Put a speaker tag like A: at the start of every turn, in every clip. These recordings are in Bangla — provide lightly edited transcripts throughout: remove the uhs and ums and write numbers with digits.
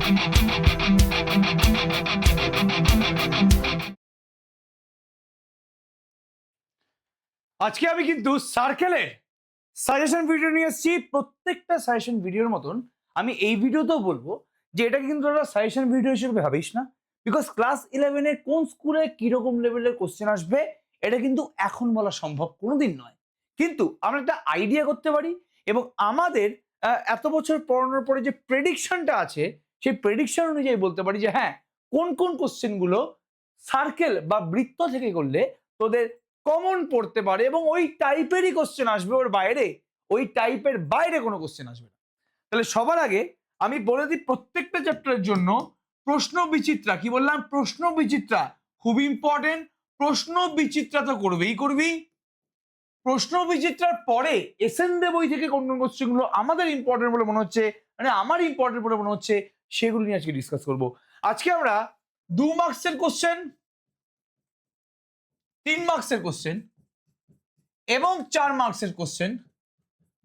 A: আজকে আমি কিন্তু সার্কেলের সাজেশন ভিডিও নিয়ে এসেছি। প্রত্যেকটা সাজেশন ভিডিওর মতন আমি এই ভিডিওতেও বলবো যে এটা কিন্তু একটা সাজেশন ভিডিও হিসেবে ভাবিস না, বিকজ ক্লাস 11-এ কোন স্কুলে কিরকম লেভেলের কোশ্চেন আসবে এটা কিন্তু এখন বলা সম্ভব কোনোদিন নয়, কিন্তু আমরা একটা আইডিয়া করতে পারি এবং আমাদের এত বছর পড়ানোর পরে যে প্রেডিকশনটা আছে সেই প্রেডিকশন অনুযায়ী বলতে পারি যে হ্যাঁ, কোন কোন কোশ্চেনগুলো সার্কেল বা বৃত্ত থেকে করলে তোদের কমন পড়তে পারে এবং ওই টাইপেরই কোশ্চেন আসবে, ওর বাইরে ওই টাইপের বাইরে কোনো কোশ্চেন আসবে না। তাহলে সবার আগে আমি বলে দিই প্রত্যেকটা চ্যাপ্টারের জন্য প্রশ্ন বিচিত্রা, কি বললাম, প্রশ্ন বিচিত্রা খুব ইম্পর্টেন্ট। প্রশ্ন বিচিত্রা তো করবি। প্রশ্ন বিচিত্রার পরে এসএনদে বই থেকে কোন কোন কোশ্চেনগুলো আমাদের ইম্পর্টেন্ট বলে মনে হচ্ছে, মানে আমার ইম্পর্টেন্ট বলে মনে হচ্ছে, সেগুলো নিয়ে আজকে ডিসকাস করব। আজকে আমরা 2 মার্কসের কোশ্চেন, 3 মার্কসের কোশ্চেন এবং 4 মার্কসের কোশ্চেন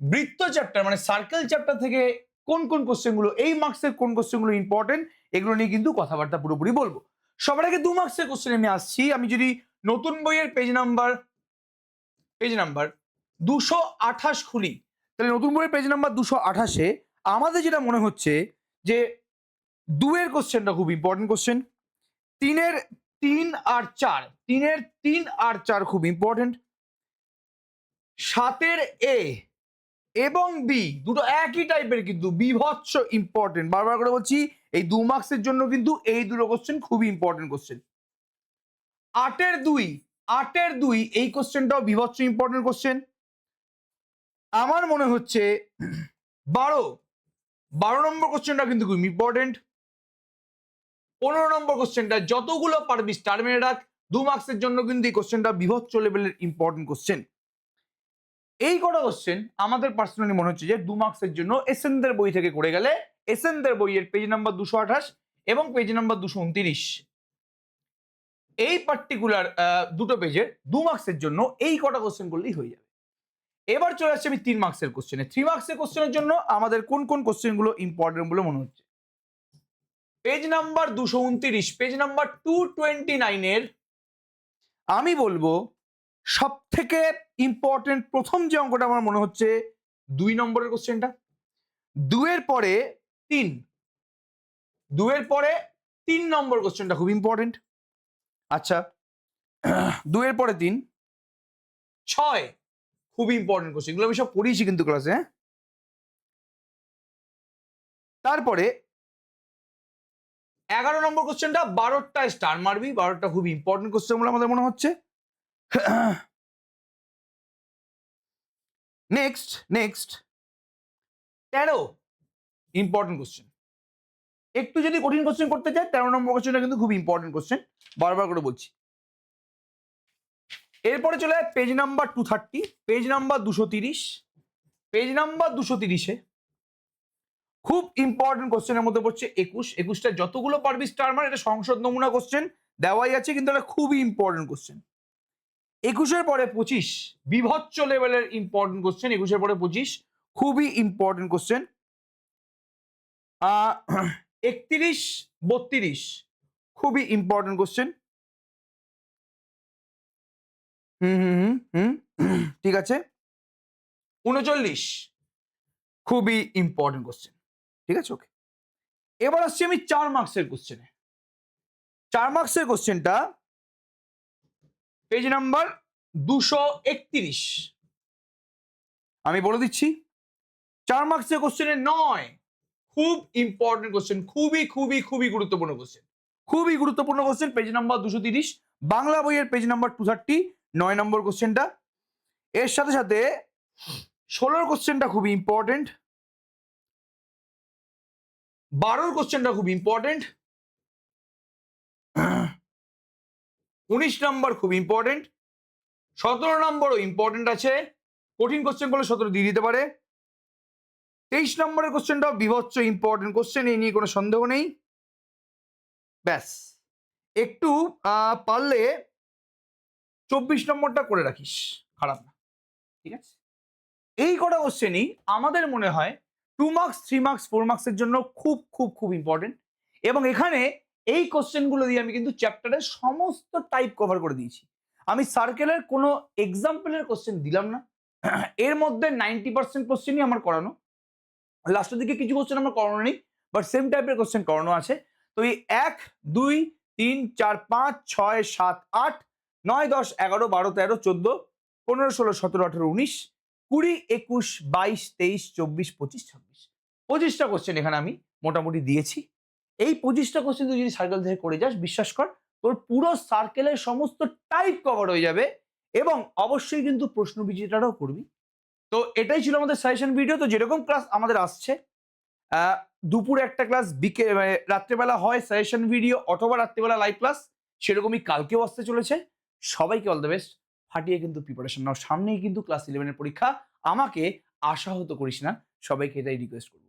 A: বৃত্ত চ্যাপ্টার মানে সার্কেল চ্যাপ্টার থেকে কোন কোন কোশ্চেনগুলো এই মার্কসের কোন কোশ্চেনগুলো ইম্পর্টেন্ট এগুলো নিয়ে কিন্তু কথাবার্তা পুরোপুরি বলবো। সবার আগে 2 মার্কসের কোশ্চেন আমি আসছি। আমি যদি নতুন বইয়ের পেজ নাম্বার 228 খুলি, তাহলে নতুন বইয়ের পেজ নাম্বার 228-এ আমাদের যেটা মনে হচ্ছে যে 2 এর কোশ্চেনটা খুব ইম্পর্টেন্ট কোশ্চেন, 3-এর 3 আর 4, 3-এর 3 আর 4 খুব ইম্পর্টেন্ট, 7-এর এ এবং বি দুটো একই টাইপের কিন্তু বিভৎস ইম্পর্টেন্ট। বারবার করে বলছি এই 2 মার্কসের জন্য কিন্তু এই দুটো কোশ্চেন খুবই ইম্পর্টেন্ট কোশ্চেন। 8-এর 2 এই কোশ্চেনটাও বিভৎস ইম্পর্টেন্ট কোশ্চেন। আমার মনে হচ্ছে 12 নম্বর কোশ্চেনটা কিন্তু খুব ইম্পর্টেন্ট। 15 নম্বর কোশ্চেনটা যতগুলো পারবি স্টার মেরে রাখ, 2 মার্কসের জন্য কিন্তু এই কোশ্চেনটা বিভৎস লেভেলের ইম্পর্টেন্ট কোশ্চেন। এই কটা কোশ্চেন আমাদের পার্সোনালি মনে হচ্ছে যে 2 মার্কসের জন্য এসএনদের বই থেকে করে গেলে এসএনদের বইয়ের পেজ নাম্বার 228 এবং পেজ নাম্বার 229 এই পার্টিকুলার দুটো পেজের 2 মার্কসের জন্য এই কটা কোশ্চেন করলেই হয়ে যাবে। এবার চলে আসছে আমি 3 মার্কসের কোশ্চেনে। 3 মার্কসের কোশ্চেনের জন্য আমাদের কোন কোন কোশ্চেনগুলো ইম্পর্টেন্ট বলে মনে হচ্ছে, পেজ নাম্বার 229, পেজ নাম্বার 229 এর আমি বলবো সব থেকে ইম্পর্টেন্ট প্রথম যে অঙ্কটা আমার মনে হচ্ছে 2 নম্বরের কোশ্চেনটা। 2 এর পরে 3 নম্বর কোশ্চেনটা খুব ইম্পর্টেন্ট। আচ্ছা, 2 এর পরে 3, 6 খুব ইম্পর্টেন্ট কোশ্চেন, এগুলো আমি সব পড়িয়েছি কিন্তু ক্লাসে। হ্যাঁ, তারপরে 11 নম্বর কোশ্চেনটা 12টা স্টার মারবি, 12টা খুব ইম্পর্টেন্ট কোশ্চেন বলে আমাদের মনে হচ্ছে। Next 13 important question. একটু যদি কঠিন কোশ্চেন করতে চাই 13 নম্বর কোশ্চেনটা কিন্তু খুব ইম্পর্টেন্ট কোশ্চেন, বারবার করে বলছি। এরপরে চলে যায় page number 230, page number 230, page number 230-এ খুব ইম্পর্টেন্ট কোশ্চেনের মধ্যে পড়ছে 21টা যতগুলো পারবি স্টার মার, এটা সংসদ নমুনা কোশ্চেন দেওয়াই আছে কিন্তু এটা খুবই ইম্পর্টেন্ট কোশ্চেন। 21-এর পরে 25 বিভৎস লেভেলের ইম্পর্টেন্ট কোশ্চেন, 21-এর পরে 25 খুবই ইম্পর্টেন্ট কোশ্চেন। 31, 32 খুবই ইম্পর্টেন্ট কোশ্চেন। ঠিক আছে, 39 খুবই ইম্পর্টেন্ট কোশ্চেন। ঠিক আছে, ওকে। এবার আসছি আমি 4 মার্কসের কোশ্চেনে। 4 মার্কসের কোশ্চেনটা পেজ নাম্বার 231, আমি বলে দিচ্ছি 4 মার্কসের কোশ্চেনে 9 খুব ইম্পর্টেন্ট কোশ্চেন, খুবই গুরুত্বপূর্ণ কোশ্চেন, খুবই গুরুত্বপূর্ণ কোশ্চেন। পেজ নাম্বার 230 বাংলা বইয়ের পেজ নাম্বার 230, 9 নম্বর কোশ্চেনটা। এর সাথে সাথে 16 কোশ্চেনটা খুব ইম্পর্টেন্ট, 12 কোশ্চেনটা খুব ইম্পর্টেন্ট, 19 নম্বর খুব ইম্পর্টেন্ট, 17 নম্বরও ইম্পর্টেন্ট আছে, কঠিন কোশ্চেন গুলো 17 দিয়ে দিতে পারে। 23 নম্বরের কোশ্চেনটাও বিভৎস ইম্পর্টেন্ট কোশ্চেন, এই নিয়ে কোনো সন্দেহ নেই। ব্যাস, একটু পারলে 24 নম্বরটা করে রাখিস, খারাপ না। ঠিক আছে, এই কটা কোশ্চেনই আমাদের মনে হয় 2 মার্কস, 3 মার্কস, 4 মার্কসের জন্য খুব ইম্পর্টেন্ট। এবং এখানে এই কোশ্চেনগুলো দিয়ে আমি কিন্তু চ্যাপ্টারের সমস্ত টাইপ কভার করে দিয়েছি। আমি সার্কেলের কোনো এক্সাম্পলের কোশ্চেন দিলাম না। এর মধ্যে 90% কোশ্চেনই আমার করানো, লাস্টের দিকে কিছু কোশ্চেন আমার করানো নেই, বাট সেম টাইপের কোশ্চেন করানো আছে। তো এই 1 2 3 4 5 6 7 8 9 10 11 12 13 14 15 16 17 18 19 20 21 22 23 24 25 26 25টা কোশ্চেন এখানে আমি মোটামুটি দিয়েছি। এই 25টা কোশ্চেন তুই যদি সার্কেল থেকে করে যাস, বিশ্বাস কর তোর পুরো সার্কেলের সমস্ত টাইপ কভার হয়ে যাবে। এবং অবশ্যই কিন্তু প্রশ্ন বিচিত্রাটাও করবি। তো এটাই ছিল আমাদের সাজেশন ভিডিও। তো যেরকম ক্লাস আমাদের আসছে, দুপুরে একটা ক্লাস, রাত্রেবেলা হয় সাজেশন ভিডিও অথবা রাত্রেবেলা লাইভ ক্লাস, সেরকমই কালকেও আসতে চলেছে। সবাইকে অল দ্য বেস্ট, ফাটিয়ে কিন্তু প্রিপারেশন নাও, সামনেই কিন্তু ক্লাস 11 এর পরীক্ষা। আমাকে আশাহত করিস না, সবাইকে এটাই রিকোয়েস্ট করবো।